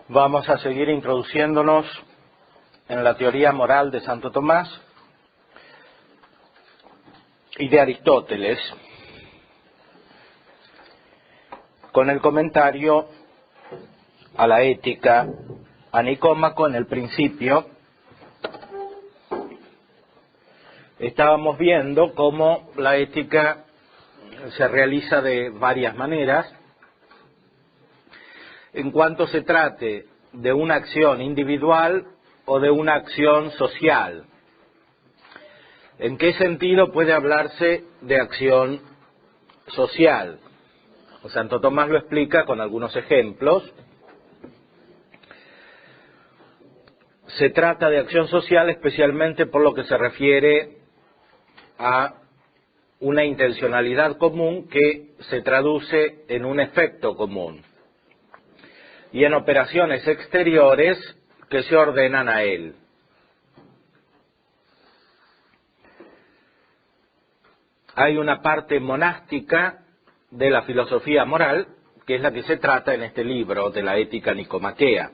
Vamos a seguir introduciéndonos en la teoría moral de Santo Tomás y de Aristóteles, con el comentario a la ética a Nicómaco. En el principio estábamos viendo cómo la ética se realiza de varias maneras, en cuanto se trate de una acción individual o de una acción social. ¿En qué sentido puede hablarse de acción social? Santo Tomás lo explica con algunos ejemplos. Se trata de acción social especialmente por lo que se refiere a una intencionalidad común que se traduce en un efecto común y en operaciones exteriores que se ordenan a él. Hay una parte monástica de la filosofía moral, que es la que se trata en este libro de la ética nicomaquea.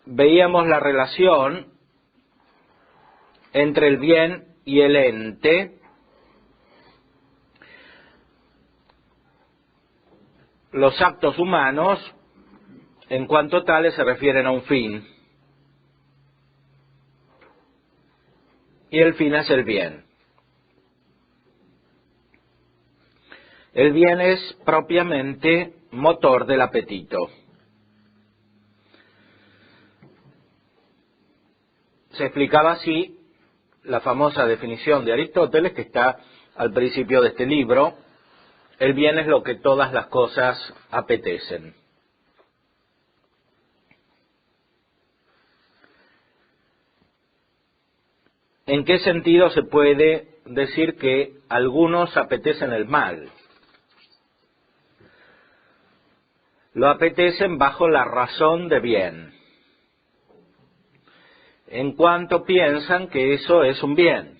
Veíamos la relación entre el bien y el ente, los actos humanos, en cuanto tales, se refieren a un fin, y el fin es el bien. El bien es propiamente motor del apetito. Se explicaba así la famosa definición de Aristóteles, que está al principio de este libro: el bien es lo que todas las cosas apetecen. ¿En qué sentido se puede decir que algunos apetecen el mal? Lo apetecen bajo la razón de bien, en cuanto piensan que eso es un bien,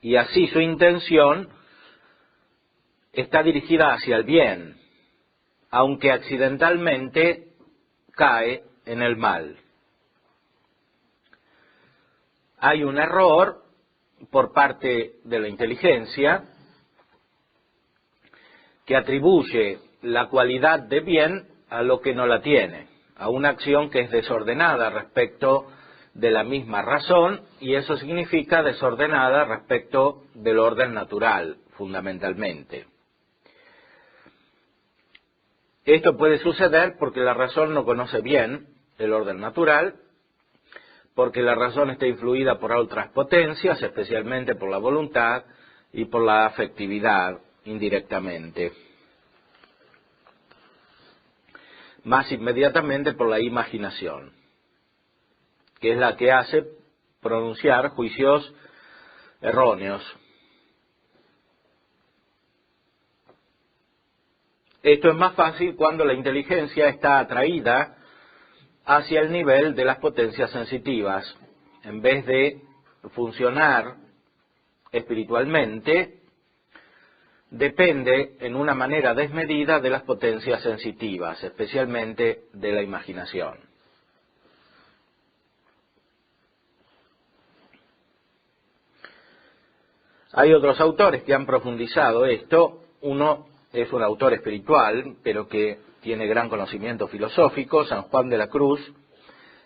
y así su intención está dirigida hacia el bien, aunque accidentalmente cae en el mal. Hay un error por parte de la inteligencia que atribuye la cualidad de bien a lo que no la tiene, a una acción que es desordenada respecto de la misma razón, y eso significa desordenada respecto del orden natural, fundamentalmente. Esto puede suceder porque la razón no conoce bien el orden natural, porque la razón está influida por otras potencias, especialmente por la voluntad y por la afectividad indirectamente. Más inmediatamente por la imaginación, que es la que hace pronunciar juicios erróneos. Esto es más fácil cuando la inteligencia está atraída hacia el nivel de las potencias sensitivas. En vez de funcionar espiritualmente, depende en una manera desmedida de las potencias sensitivas, especialmente de la imaginación. Hay otros autores que han profundizado esto. Uno es un autor espiritual, pero que tiene gran conocimiento filosófico. San Juan de la Cruz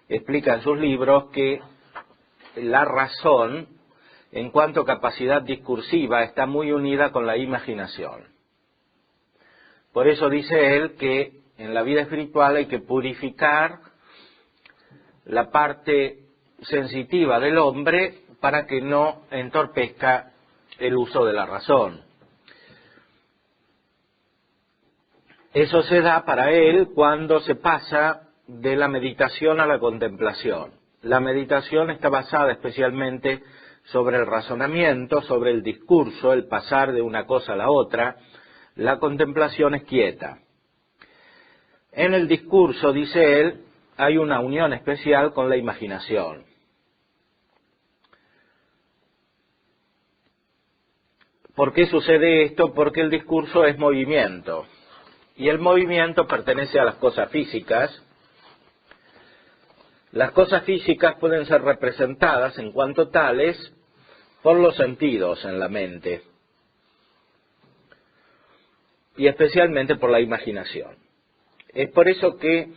explica en sus libros que la razón, en cuanto a capacidad discursiva, está muy unida con la imaginación. Por eso dice él que en la vida espiritual hay que purificar la parte sensitiva del hombre para que no entorpezca el uso de la razón. Eso se da para él cuando se pasa de la meditación a la contemplación. La meditación está basada especialmente sobre el razonamiento, sobre el discurso, el pasar de una cosa a la otra. La contemplación es quieta. En el discurso, dice él, hay una unión especial con la imaginación. ¿Por qué sucede esto? Porque el discurso es movimiento, y el movimiento pertenece a las cosas físicas. Las cosas físicas pueden ser representadas en cuanto tales por los sentidos en la mente, y especialmente por la imaginación. Es por eso que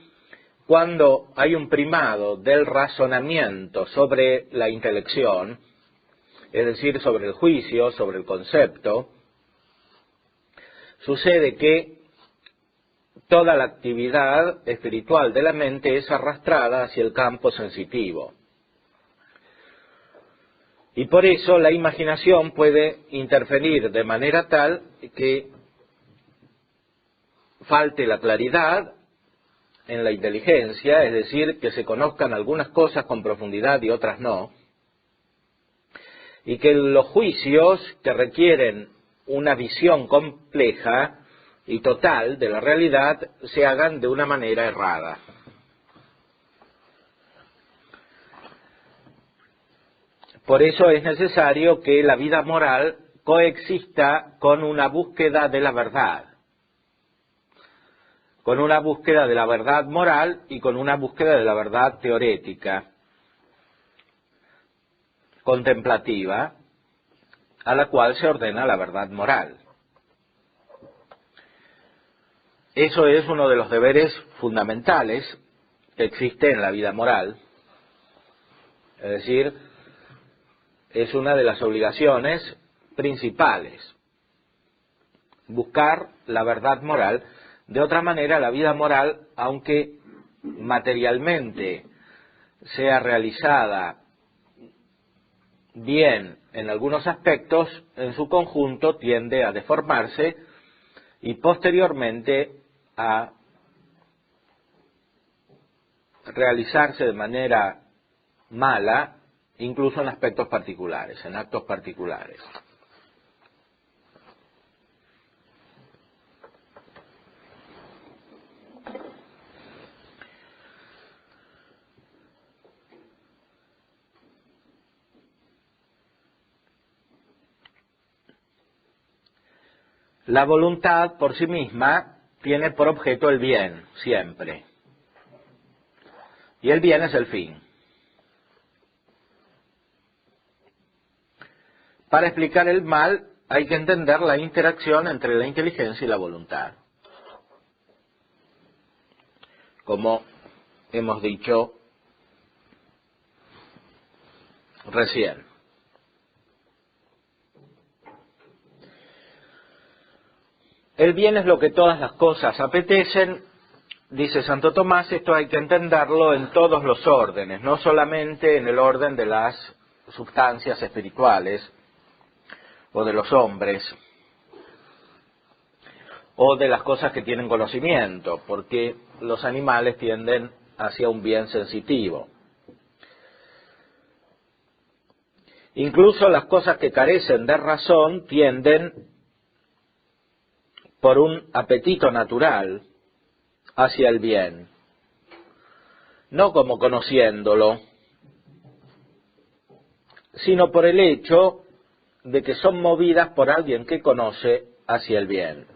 cuando hay un primado del razonamiento sobre la intelección, es decir, sobre el juicio, sobre el concepto, sucede que toda la actividad espiritual de la mente es arrastrada hacia el campo sensitivo. Y por eso la imaginación puede interferir de manera tal que falte la claridad en la inteligencia, es decir, que se conozcan algunas cosas con profundidad y otras no, y que los juicios que requieren una visión compleja y total de la realidad se hagan de una manera errada. Por eso es necesario que la vida moral coexista con una búsqueda de la verdad, con una búsqueda de la verdad moral y con una búsqueda de la verdad teorética, contemplativa, a la cual se ordena la verdad moral. Eso es uno de los deberes fundamentales que existe en la vida moral, es decir, es una de las obligaciones principales, buscar la verdad moral. De otra manera, la vida moral, aunque materialmente sea realizada bien en algunos aspectos, en su conjunto tiende a deformarse y posteriormente a realizarse de manera mala, incluso en aspectos particulares, en actos particulares. La voluntad por sí misma tiene por objeto el bien, siempre. Y el bien es el fin. Para explicar el mal hay que entender la interacción entre la inteligencia y la voluntad. Como hemos dicho recién. El bien es lo que todas las cosas apetecen, dice Santo Tomás. Esto hay que entenderlo en todos los órdenes, no solamente en el orden de las sustancias espirituales, o de los hombres, o de las cosas que tienen conocimiento, porque los animales tienden hacia un bien sensitivo. Incluso las cosas que carecen de razón tienden por un apetito natural hacia el bien, no como conociéndolo, sino por el hecho de que son movidas por alguien que conoce hacia el bien.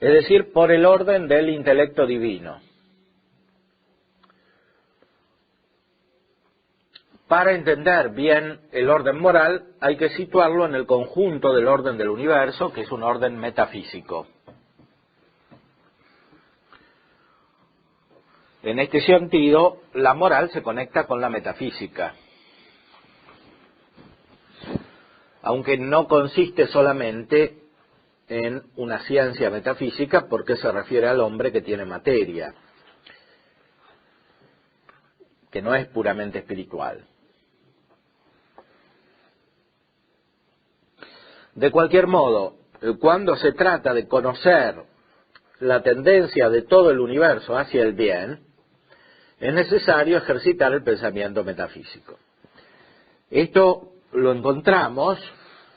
Es decir, por el orden del intelecto divino. Para entender bien el orden moral hay que situarlo en el conjunto del orden del universo, que es un orden metafísico. En este sentido, la moral se conecta con la metafísica, aunque no consiste solamente en una ciencia metafísica, porque se refiere al hombre que tiene materia, que no es puramente espiritual. De cualquier modo, cuando se trata de conocer la tendencia de todo el universo hacia el bien, es necesario ejercitar el pensamiento metafísico. Esto lo encontramos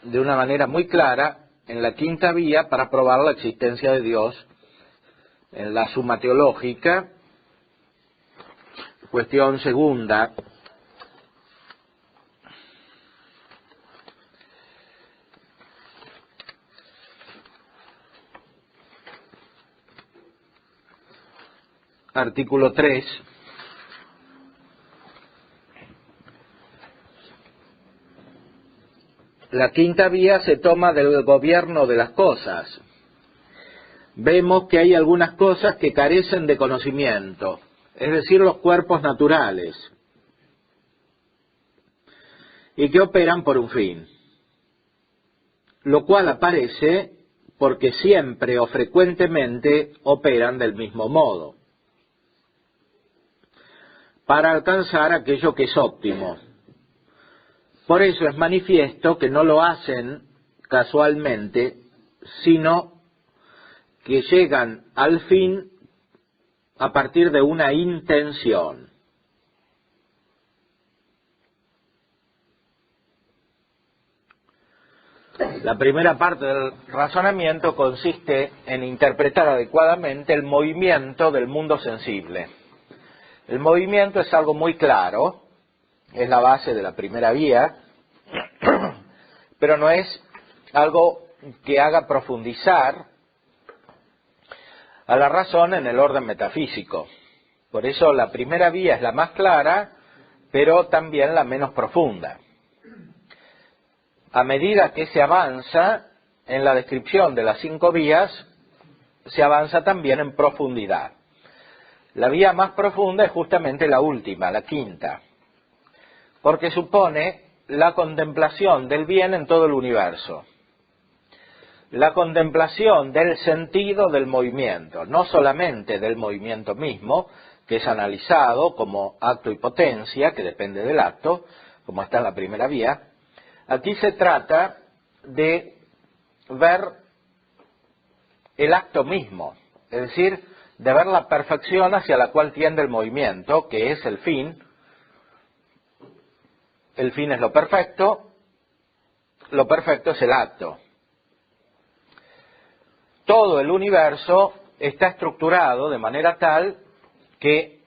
de una manera muy clara en la quinta vía para probar la existencia de Dios, en la Suma Teológica, cuestión segunda. artículo 3, la quinta vía se toma del gobierno de las cosas. Vemos que hay algunas cosas que carecen de conocimiento, es decir, los cuerpos naturales, y que operan por un fin, lo cual aparece porque siempre o frecuentemente operan del mismo modo, para alcanzar aquello que es óptimo. Por eso es manifiesto que no lo hacen casualmente, sino que llegan al fin a partir de una intención. La primera parte del razonamiento consiste en interpretar adecuadamente el movimiento del mundo sensible. El movimiento es algo muy claro, es la base de la primera vía, pero no es algo que haga profundizar a la razón en el orden metafísico. Por eso la primera vía es la más clara, pero también la menos profunda. A medida que se avanza en la descripción de las 5 vías, se avanza también en profundidad. La vía más profunda es justamente la última, la quinta, porque supone la contemplación del bien en todo el universo, la contemplación del sentido del movimiento, no solamente del movimiento mismo, que es analizado como acto y potencia, que depende del acto, como está en la primera vía. Aquí se trata de ver el acto mismo, es decir, de ver la perfección hacia la cual tiende el movimiento, que es el fin. El fin es lo perfecto es el acto. Todo el universo está estructurado de manera tal que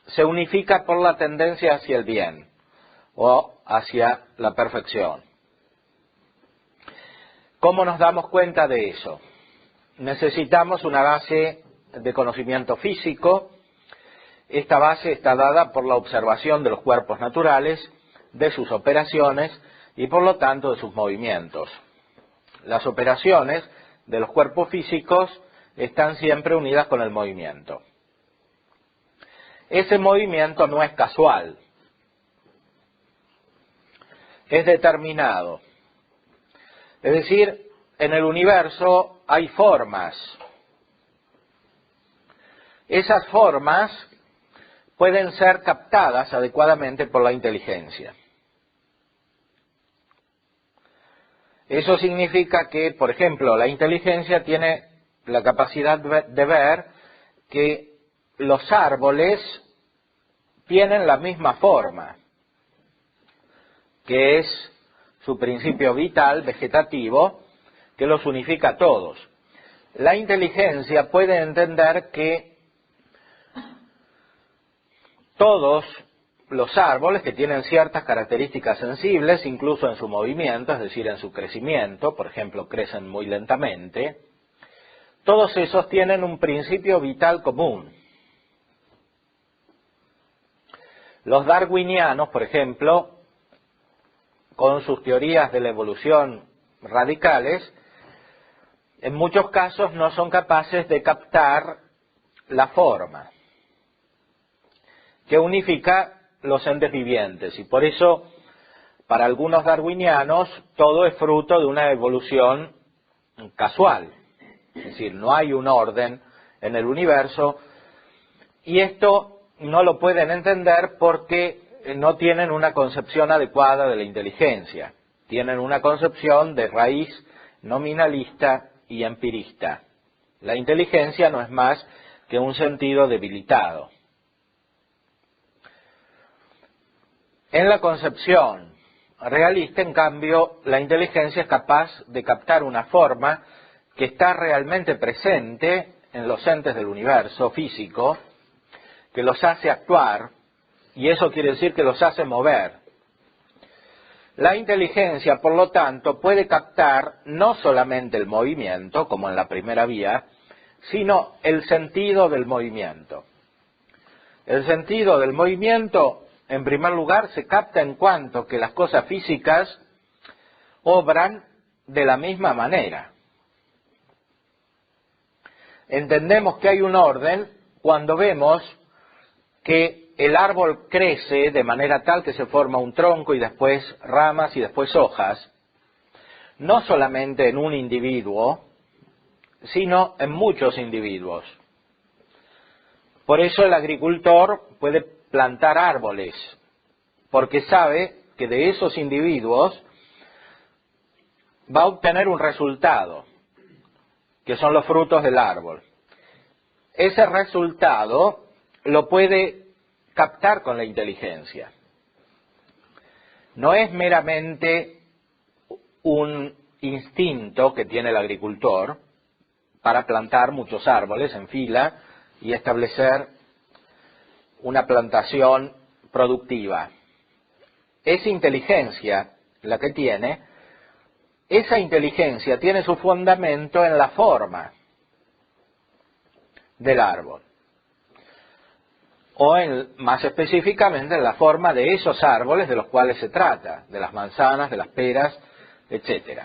se unifica por la tendencia hacia el bien o hacia la perfección. ¿Cómo nos damos cuenta de eso? Necesitamos una base de conocimiento físico. Esta base está dada por la observación de los cuerpos naturales, de sus operaciones y por lo tanto de sus movimientos. Las operaciones de los cuerpos físicos están siempre unidas con el movimiento. Ese movimiento no es casual, es determinado. Es decir, en el universo hay formas. Esas formas pueden ser captadas adecuadamente por la inteligencia. Eso significa que, por ejemplo, la inteligencia tiene la capacidad de ver que los árboles tienen la misma forma, que es su principio vital, vegetativo, que los unifica a todos. La inteligencia puede entender que todos los árboles que tienen ciertas características sensibles, incluso en su movimiento, es decir, en su crecimiento, por ejemplo, crecen muy lentamente, todos esos tienen un principio vital común. Los darwinianos, por ejemplo, con sus teorías de la evolución radicales, en muchos casos no son capaces de captar la forma que unifica los entes vivientes, y por eso para algunos darwinianos todo es fruto de una evolución casual, es decir, no hay un orden en el universo, y esto no lo pueden entender porque no tienen una concepción adecuada de la inteligencia, tienen una concepción de raíz nominalista y empirista. La inteligencia no es más que un sentido debilitado. En la concepción realista, en cambio, la inteligencia es capaz de captar una forma que está realmente presente en los entes del universo físico, que los hace actuar, y eso quiere decir que los hace mover. La inteligencia, por lo tanto, puede captar no solamente el movimiento, como en la primera vía, sino el sentido del movimiento. El sentido del movimiento, en primer lugar, se capta en cuanto que las cosas físicas obran de la misma manera. Entendemos que hay un orden cuando vemos que el árbol crece de manera tal que se forma un tronco y después ramas y después hojas, no solamente en un individuo, sino en muchos individuos. Por eso el agricultor puede plantar árboles, porque sabe que de esos individuos va a obtener un resultado, que son los frutos del árbol. Ese resultado lo puede captar con la inteligencia. No es meramente un instinto que tiene el agricultor para plantar muchos árboles en fila y establecer una plantación productiva. Es inteligencia la que tiene. Esa inteligencia tiene su fundamento en la forma del árbol, o más específicamente en la forma de esos árboles de los cuales se trata, de las manzanas, de las peras, etc.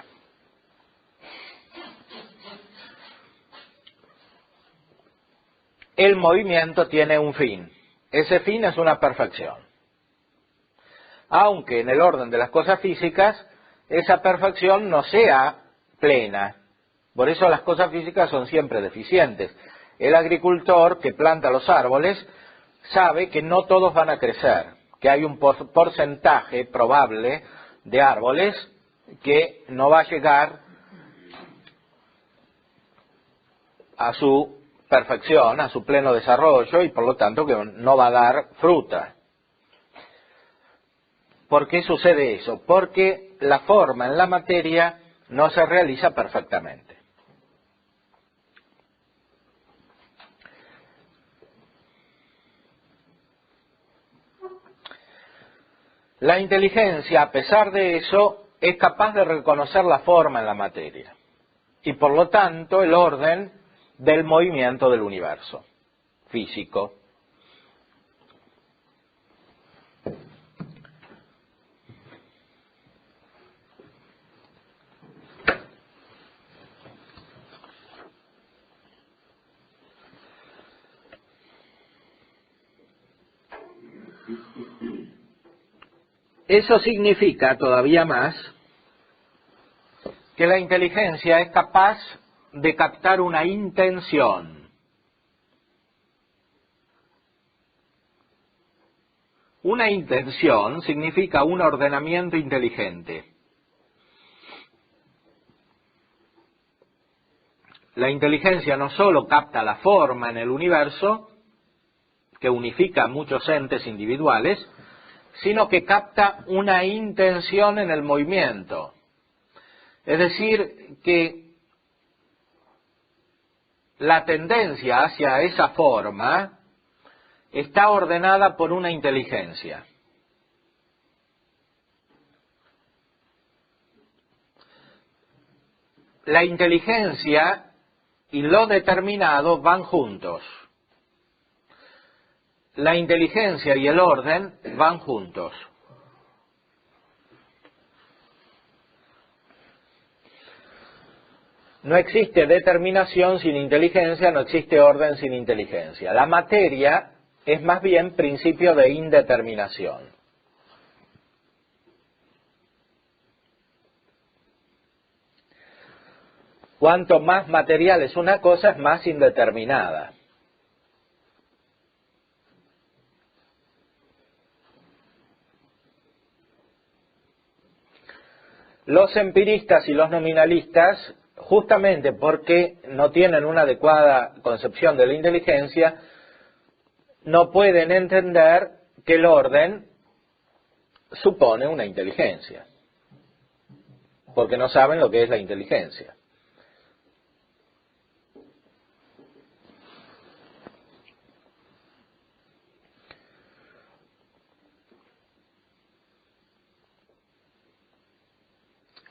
El movimiento tiene un fin. Ese fin es una perfección. Aunque en el orden de las cosas físicas, esa perfección no sea plena. Por eso las cosas físicas son siempre deficientes. El agricultor que planta los árboles sabe que no todos van a crecer, que hay un porcentaje probable de árboles que no va a llegar a su perfección, a su pleno desarrollo, y por lo tanto que no va a dar fruta. ¿Por qué sucede eso? Porque la forma en la materia no se realiza perfectamente. La inteligencia, a pesar de eso, es capaz de reconocer la forma en la materia y por lo tanto el orden del movimiento del universo físico. Eso significa todavía más que la inteligencia es capaz de captar una intención. Una intención significa un ordenamiento inteligente. La inteligencia no solo capta la forma en el universo, que unifica muchos entes individuales, sino que capta una intención en el movimiento. Es decir, que la tendencia hacia esa forma está ordenada por una inteligencia. La inteligencia y lo determinado van juntos. La inteligencia y el orden van juntos. No existe determinación sin inteligencia, no existe orden sin inteligencia. La materia es más bien principio de indeterminación. Cuanto más material es una cosa, es más indeterminada. Los empiristas y los nominalistas, justamente porque no tienen una adecuada concepción de la inteligencia, no pueden entender que el orden supone una inteligencia, porque no saben lo que es la inteligencia.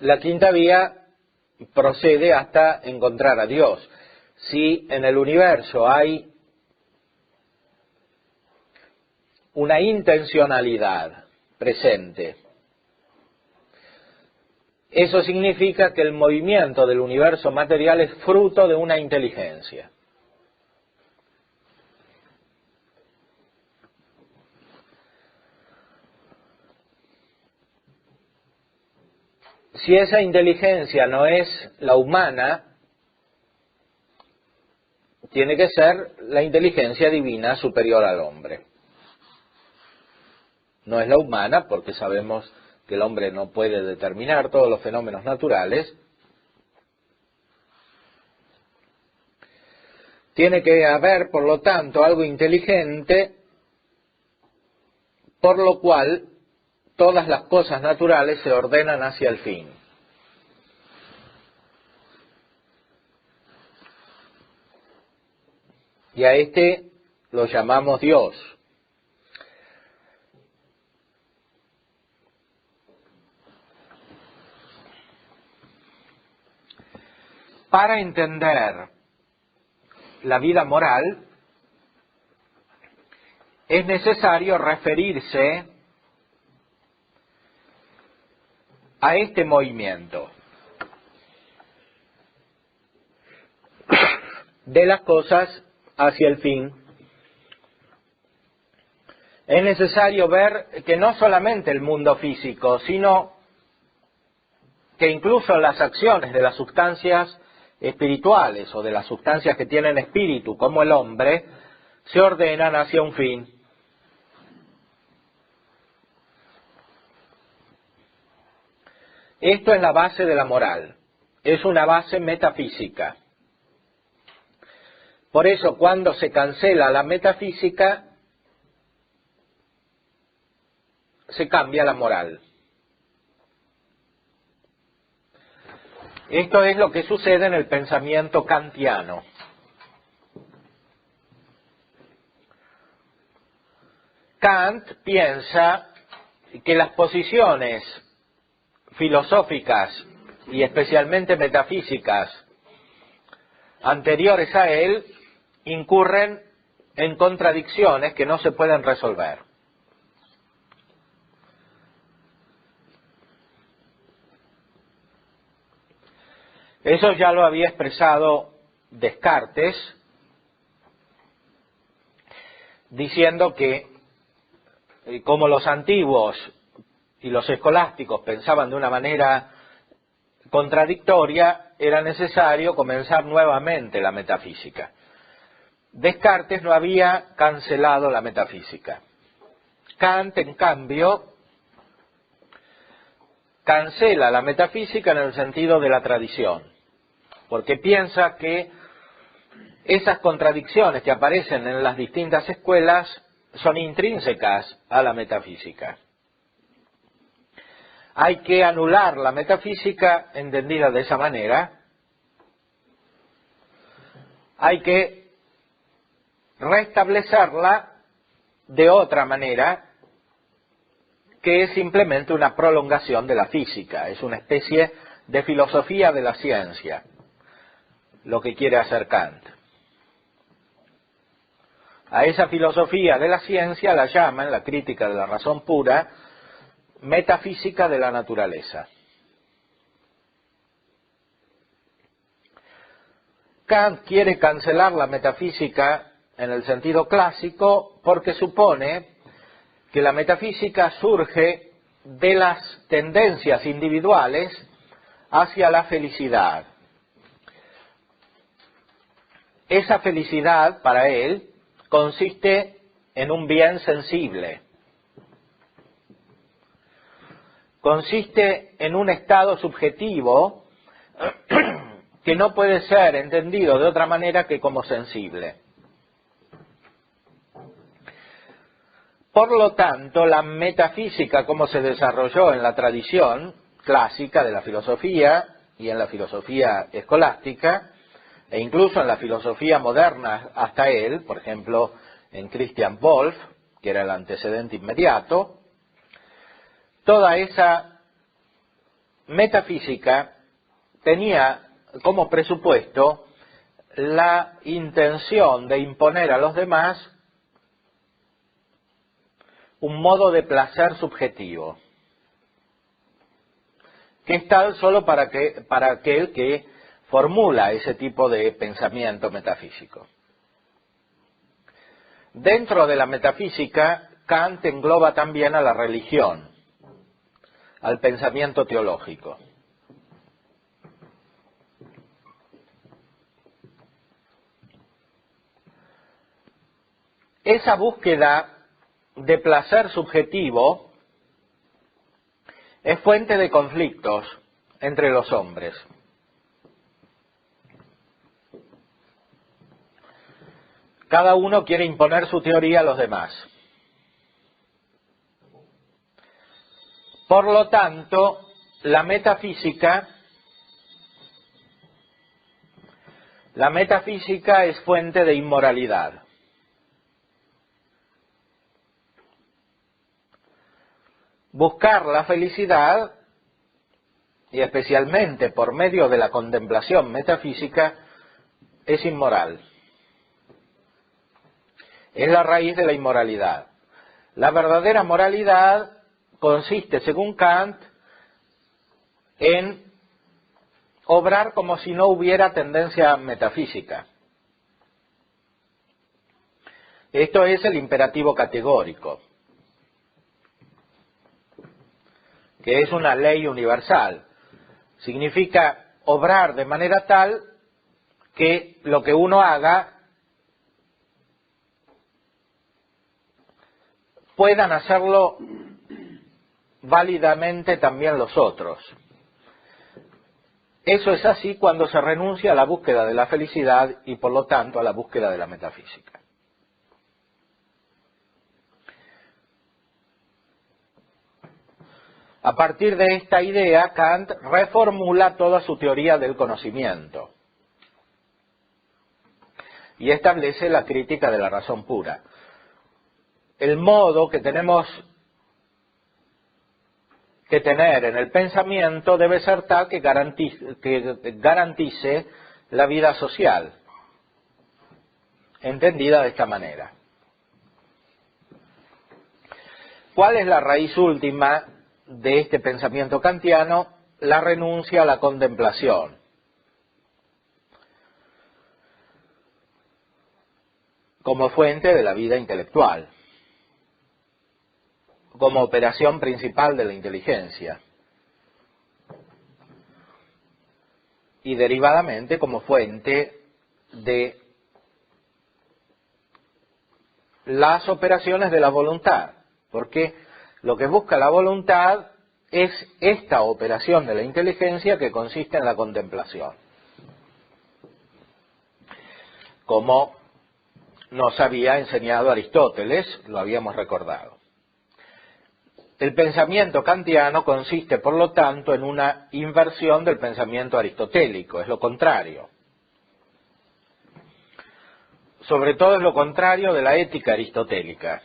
La quinta vía procede hasta encontrar a Dios. si en el universo hay una intencionalidad presente, eso significa que el movimiento del universo material es fruto de una inteligencia. Si esa inteligencia no es la humana, tiene que ser la inteligencia divina superior al hombre. No es la humana, porque sabemos que el hombre no puede determinar todos los fenómenos naturales. Tiene que haber, por lo tanto, algo inteligente, por lo cual todas las cosas naturales se ordenan hacia el fin. Y a este lo llamamos Dios. Para entender la vida moral, es necesario referirse a este movimiento de las cosas hacia el fin. Es necesario ver que no solamente el mundo físico, sino que incluso las acciones de las sustancias espirituales o de las sustancias que tienen espíritu, como el hombre, se ordenan hacia un fin. Esto es la base de la moral, es una base metafísica. Por eso, cuando se cancela la metafísica, se cambia la moral. Esto es lo que sucede en el pensamiento kantiano. Kant piensa que las posiciones filosóficas y especialmente metafísicas anteriores a él incurren en contradicciones que no se pueden resolver. Eso ya lo había expresado Descartes, diciendo que como los antiguos y los escolásticos pensaban de una manera contradictoria, era necesario comenzar nuevamente la metafísica. Descartes no había cancelado la metafísica. Kant, en cambio, cancela la metafísica en el sentido de la tradición, porque piensa que esas contradicciones que aparecen en las distintas escuelas son intrínsecas a la metafísica. Hay que anular la metafísica entendida de esa manera, hay que restablecerla de otra manera, que es simplemente una prolongación de la física, es una especie de filosofía de la ciencia, lo que quiere hacer Kant. A esa filosofía de la ciencia la llama, en la crítica de la razón pura, metafísica de la naturaleza. Kant quiere cancelar la metafísica en el sentido clásico porque supone que la metafísica surge de las tendencias individuales hacia la felicidad. Esa felicidad, para él, consiste en un bien sensible. Consiste en un estado subjetivo que no puede ser entendido de otra manera que como sensible. Por lo tanto, la metafísica, como se desarrolló en la tradición clásica de la filosofía y en la filosofía escolástica, e incluso en la filosofía moderna hasta él, por ejemplo, en Christian Wolff, que era el antecedente inmediato, toda esa metafísica tenía como presupuesto la intención de imponer a los demás un modo de placer subjetivo, que es tal solo para aquel que formula ese tipo de pensamiento metafísico. Dentro de la metafísica, Kant engloba también a la religión, al pensamiento teológico. Esa búsqueda de placer subjetivo es fuente de conflictos entre los hombres. Cada uno quiere imponer su teoría a los demás. Por lo tanto, la metafísica es fuente de inmoralidad. Buscar la felicidad, y especialmente por medio de la contemplación metafísica, es inmoral. Es la raíz de la inmoralidad. La verdadera moralidad consiste, según Kant, en obrar como si no hubiera tendencia metafísica. Esto es el imperativo categórico, que es una ley universal. Significa obrar de manera tal que lo que uno haga puedan hacerlo válidamente también los otros. Eso es así cuando se renuncia a la búsqueda de la felicidad y por lo tanto a la búsqueda de la metafísica. A partir de esta idea, Kant reformula toda su teoría del conocimiento y establece la crítica de la razón pura. El modo que tenemos que tener en el pensamiento debe ser tal que garantice la vida social, entendida de esta manera. ¿Cuál es la raíz última de este pensamiento kantiano? La renuncia a la contemplación. Como fuente de la vida intelectual, como operación principal de la inteligencia y derivadamente como fuente de las operaciones de la voluntad, porque lo que busca la voluntad es esta operación de la inteligencia que consiste en la contemplación, como nos había enseñado Aristóteles, lo habíamos recordado. El pensamiento kantiano consiste, por lo tanto, en una inversión del pensamiento aristotélico, es lo contrario. Sobre todo es lo contrario de la ética aristotélica.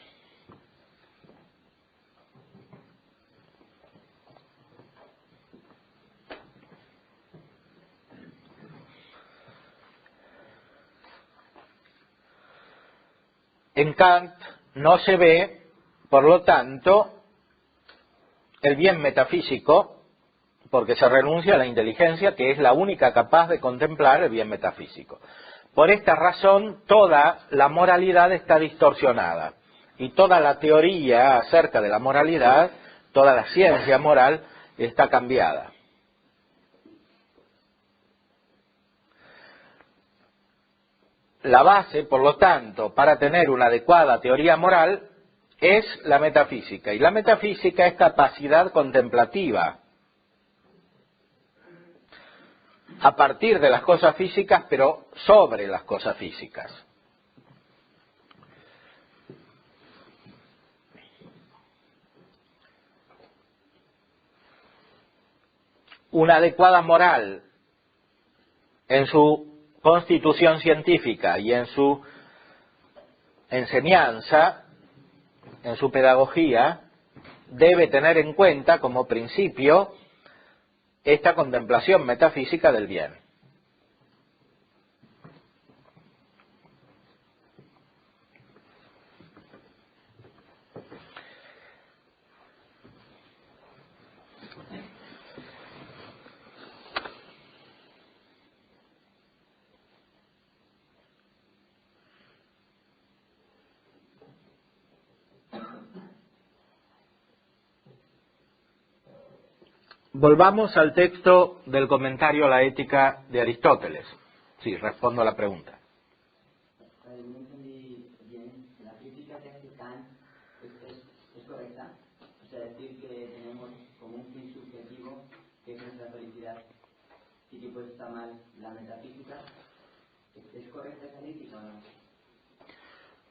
En Kant no se ve, por lo tanto, el bien metafísico, porque se renuncia a la inteligencia, que es la única capaz de contemplar el bien metafísico. Por esta razón, toda la moralidad está distorsionada, y toda la teoría acerca de la moralidad, toda la ciencia moral, está cambiada. La base, por lo tanto, para tener una adecuada teoría moral es la metafísica, y la metafísica es capacidad contemplativa a partir de las cosas físicas, pero sobre las cosas físicas. Una adecuada moral en su constitución científica y en su enseñanza, en su pedagogía, debe tener en cuenta como principio esta contemplación metafísica del bien. Volvamos al texto del comentario a la ética de Aristóteles. Sí, respondo a la pregunta. No entendí bien. La crítica que hace Kant es correcta. O sea, decir que tenemos como un fin subjetivo que es nuestra felicidad y que pues está mal la metafísica. ¿Es correcta esa crítica o no?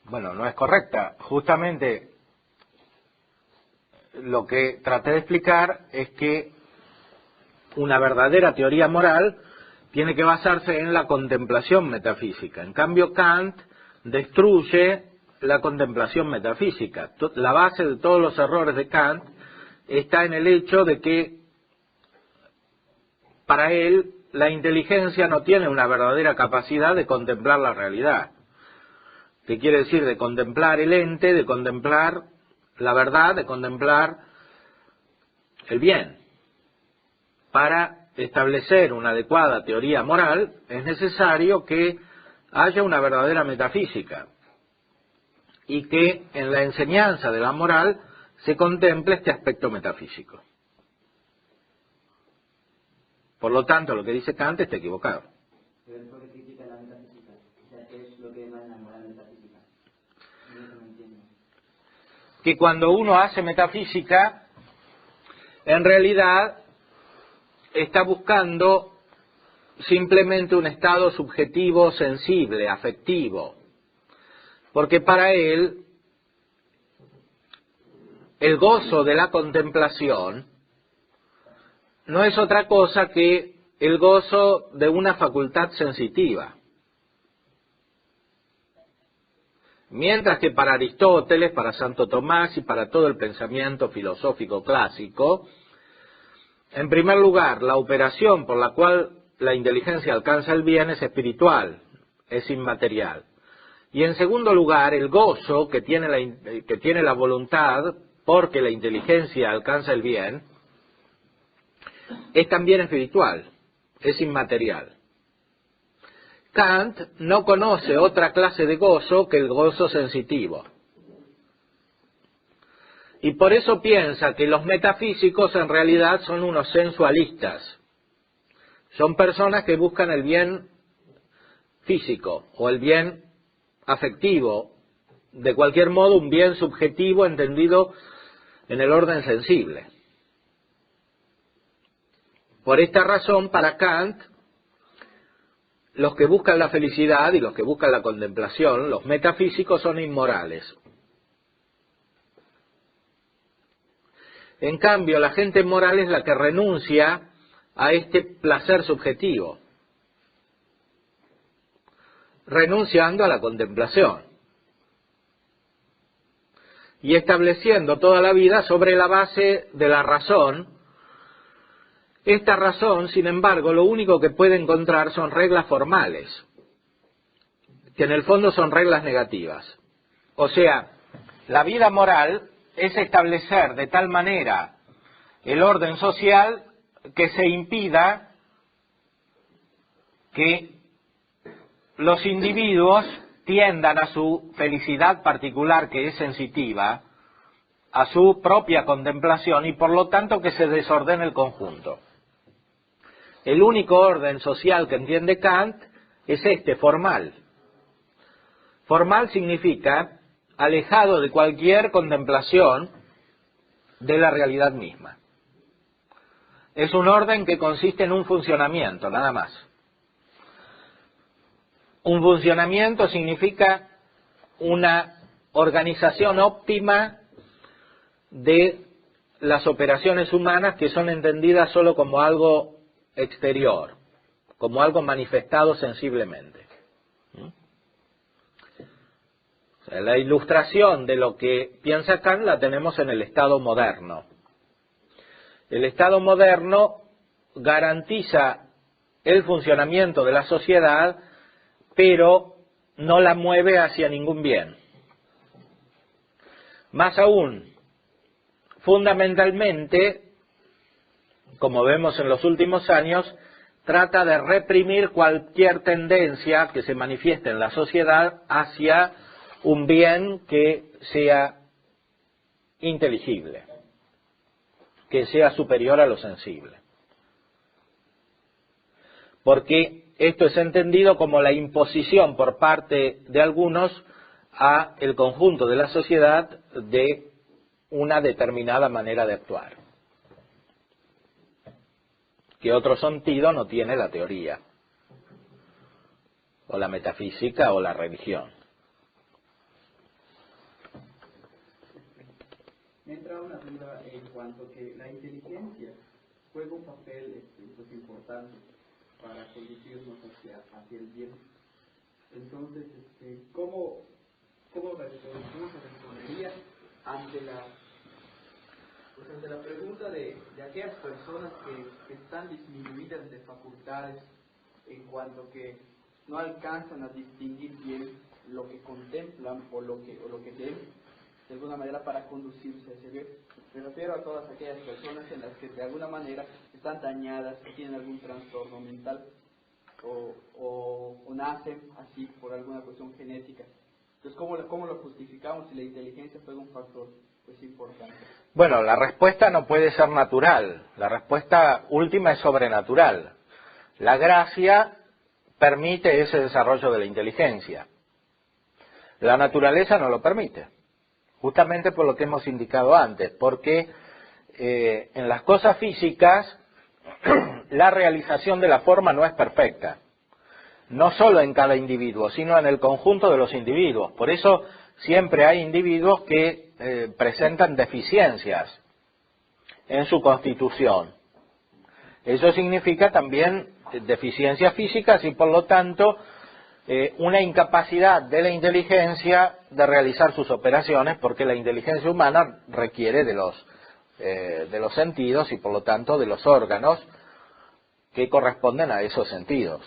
Bueno, no es correcta. Justamente lo que traté de explicar es que una verdadera teoría moral tiene que basarse en la contemplación metafísica. En cambio, Kant destruye la contemplación metafísica. La base de todos los errores de Kant está en el hecho de que para él la inteligencia no tiene una verdadera capacidad de contemplar la realidad. ¿Qué quiere decir? De contemplar el ente, de contemplar la verdad, de contemplar el bien. Para establecer una adecuada teoría moral es necesario que haya una verdadera metafísica y que en la enseñanza de la moral se contemple este aspecto metafísico. Por lo tanto, lo que dice Kant está equivocado. Pero es porque critica la metafísica. O sea, ¿qué es lo que va en la moral metafísica? No entiendo. Que cuando uno hace metafísica, en realidad está buscando simplemente un estado subjetivo, sensible, afectivo. Porque para él, el gozo de la contemplación no es otra cosa que el gozo de una facultad sensitiva. Mientras que para Aristóteles, para Santo Tomás y para todo el pensamiento filosófico clásico, en primer lugar, la operación por la cual la inteligencia alcanza el bien es espiritual, es inmaterial. Y en segundo lugar, el gozo que tiene la voluntad porque la inteligencia alcanza el bien es también espiritual, es inmaterial. Kant no conoce otra clase de gozo que el gozo sensitivo. Y por eso piensa que los metafísicos en realidad son unos sensualistas. Son personas que buscan el bien físico o el bien afectivo, de cualquier modo un bien subjetivo entendido en el orden sensible. Por esta razón, para Kant, los que buscan la felicidad y los que buscan la contemplación, los metafísicos, son inmorales. En cambio, la gente moral es la que renuncia a este placer subjetivo, renunciando a la contemplación y estableciendo toda la vida sobre la base de la razón. Esta razón, sin embargo, lo único que puede encontrar son reglas formales, que en el fondo son reglas negativas. O sea, la vida moral es establecer de tal manera el orden social que se impida que los individuos tiendan a su felicidad particular, que es sensitiva, a su propia contemplación y por lo tanto que se desordene el conjunto. El único orden social que entiende Kant es este, formal. Formal significa alejado de cualquier contemplación de la realidad misma. Es un orden que consiste en un funcionamiento, nada más. Un funcionamiento significa una organización óptima de las operaciones humanas que son entendidas solo como algo exterior, como algo manifestado sensiblemente. O sea, la ilustración de lo que piensa Kant la tenemos en el Estado moderno. El Estado moderno garantiza el funcionamiento de la sociedad, pero no la mueve hacia ningún bien. Más aún, fundamentalmente, como vemos en los últimos años, trata de reprimir cualquier tendencia que se manifieste en la sociedad hacia un bien que sea inteligible, que sea superior a lo sensible. porque esto es entendido como la imposición por parte de algunos a el conjunto de la sociedad de una determinada manera de actuar, que otro sentido no tiene la teoría, o la metafísica, o la religión. Me entra una duda en cuanto que la inteligencia juega un papel pues, importante para conducirnos hacia el bien. Entonces, ¿cómo se respondería ante ante la pregunta de aquellas personas que están disminuidas de facultades en cuanto que no alcanzan a distinguir bien lo que contemplan o lo que ven de alguna manera para conducirse hacia bien? Me refiero a todas aquellas personas en las que de alguna manera están dañadas, que tienen algún trastorno mental o nacen así por alguna cuestión genética. Entonces, ¿cómo lo justificamos si la inteligencia fue un factor pues importante? Bueno, la respuesta no puede ser natural, la respuesta última es sobrenatural. La gracia permite ese desarrollo de la inteligencia. La naturaleza no lo permite, justamente por lo que hemos indicado antes, porque en las cosas físicas la realización de la forma no es perfecta, no solo en cada individuo, sino en el conjunto de los individuos. Por eso siempre hay individuos que presentan deficiencias en su constitución. Eso significa también deficiencias físicas y por lo tanto una incapacidad de la inteligencia de realizar sus operaciones, porque la inteligencia humana requiere de los sentidos y por lo tanto de los órganos que corresponden a esos sentidos.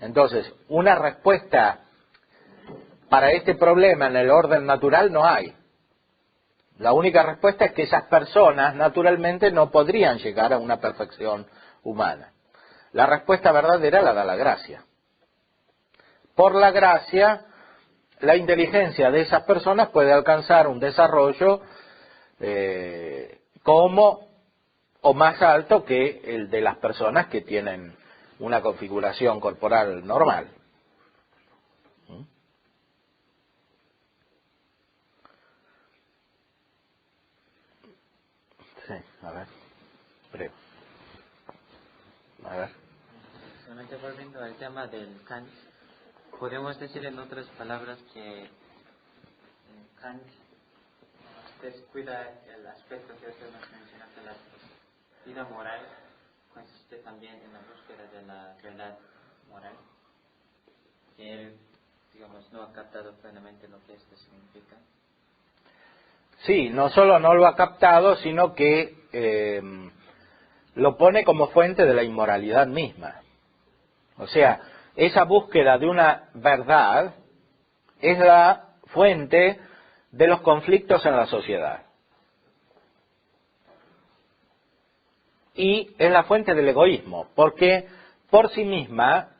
Entonces, una respuesta para este problema en el orden natural no hay. La única respuesta es que esas personas naturalmente no podrían llegar a una perfección humana. La respuesta verdadera la da la gracia. Por la gracia, la inteligencia de esas personas puede alcanzar un desarrollo como o más alto que el de las personas que tienen una configuración corporal normal. Sí, a ver, breve. A ver. Solamente volviendo al tema del Kant, podemos decir en otras palabras que Kant descuida el aspecto que usted nos mencionó de la vida moral, consiste también en la búsqueda de la verdad moral, que él, digamos, no ha captado plenamente lo que esto significa. Sí, no solo no lo ha captado, sino que lo pone como fuente de la inmoralidad misma. O sea, esa búsqueda de una verdad es la fuente de los conflictos en la sociedad. Y es la fuente del egoísmo, porque por sí misma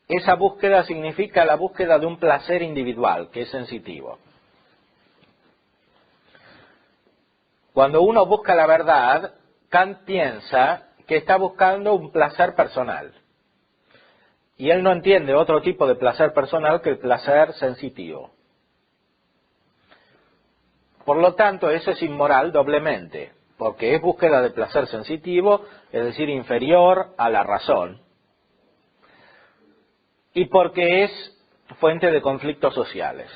esa búsqueda significa la búsqueda de un placer individual, que es sensitivo. Cuando uno busca la verdad, Kant piensa que está buscando un placer personal. Y él no entiende otro tipo de placer personal que el placer sensitivo. Por lo tanto, eso es inmoral doblemente, porque es búsqueda de placer sensitivo, es decir, inferior a la razón, y porque es fuente de conflictos sociales.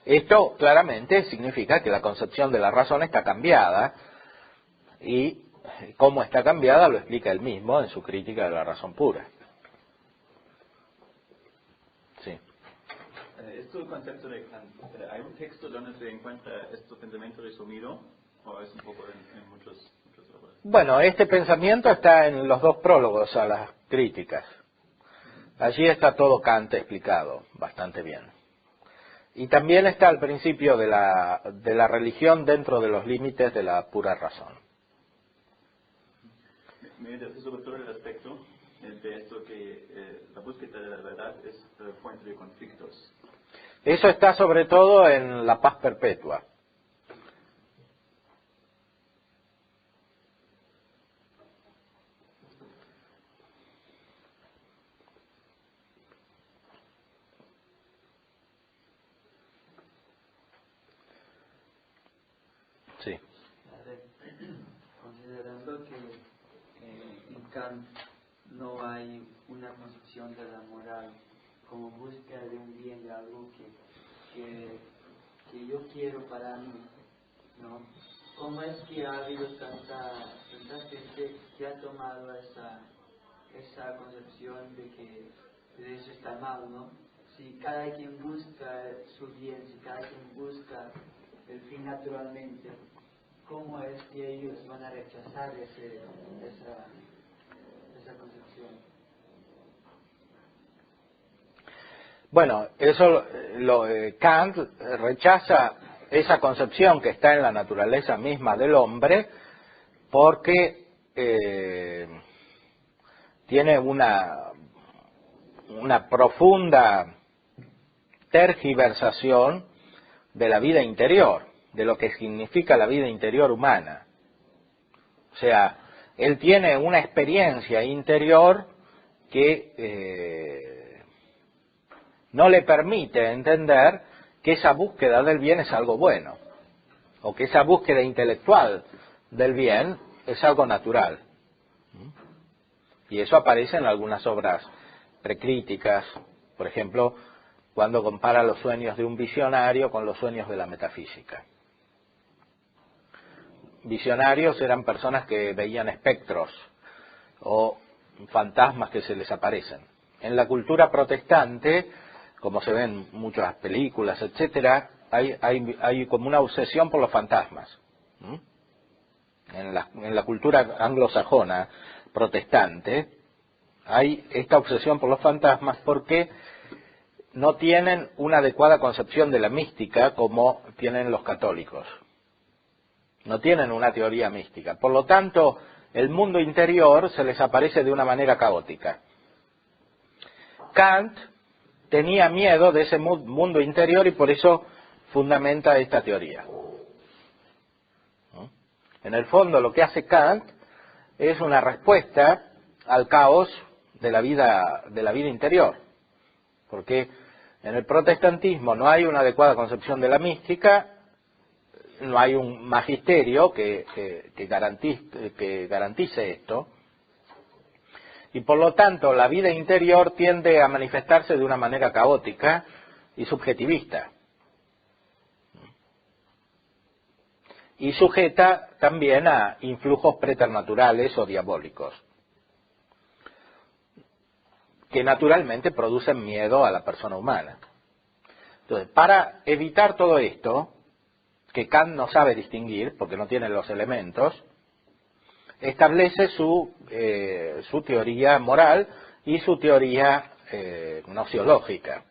Esto claramente significa que la concepción de la razón está cambiada, y cómo está cambiada lo explica él mismo en su crítica de la razón pura. Sí. ¿Este concepto de Kant, hay un texto donde se encuentra este pensamiento resumido o es un poco en muchos lugares? Bueno, este pensamiento está en los dos prólogos a las críticas. Allí está todo Kant explicado bastante bien. Y también está al principio de la religión dentro de los límites de la pura razón. Me interesa sobre todo el aspecto de esto que la búsqueda de la verdad es fuente de conflictos. Eso está sobre todo en la paz perpetua. considerando que en Kant no hay una concepción de la moral como búsqueda de un bien, de algo que yo quiero para mí, ¿no? ¿Cómo es que ha habido tanta gente que ha tomado esa concepción de que de eso está mal, ¿no? Si cada quien busca su bien, si cada quien busca el fin naturalmente, ¿cómo es que ellos van a rechazar esa concepción? Bueno, eso Kant rechaza esa concepción que está en la naturaleza misma del hombre porque tiene una profunda tergiversación de la vida interior, de lo que significa la vida interior humana. O sea, él tiene una experiencia interior que no le permite entender que esa búsqueda del bien es algo bueno, o que esa búsqueda intelectual del bien es algo natural. Y eso aparece en algunas obras precríticas, por ejemplo, cuando compara los sueños de un visionario con los sueños de la metafísica. Visionarios eran personas que veían espectros o fantasmas que se les aparecen. En la cultura protestante, como se ven en muchas películas, etcétera, hay como una obsesión por los fantasmas. En la cultura anglosajona protestante hay esta obsesión por los fantasmas porque no tienen una adecuada concepción de la mística como tienen los católicos. No tienen una teoría mística. Por lo tanto, el mundo interior se les aparece de una manera caótica. Kant tenía miedo de ese mundo interior y por eso fundamenta esta teoría. En el fondo, lo que hace Kant es una respuesta al caos de la vida interior. Porque en el protestantismo no hay una adecuada concepción de la mística, no hay un magisterio que garantice esto, y por lo tanto la vida interior tiende a manifestarse de una manera caótica y subjetivista, y sujeta también a influjos preternaturales o diabólicos, que naturalmente producen miedo a la persona humana. Entonces, para evitar todo esto, que Kant no sabe distinguir, porque no tiene los elementos, establece su teoría moral y su teoría gnoseológica.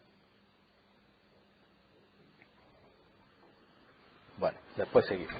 Bueno, después seguimos.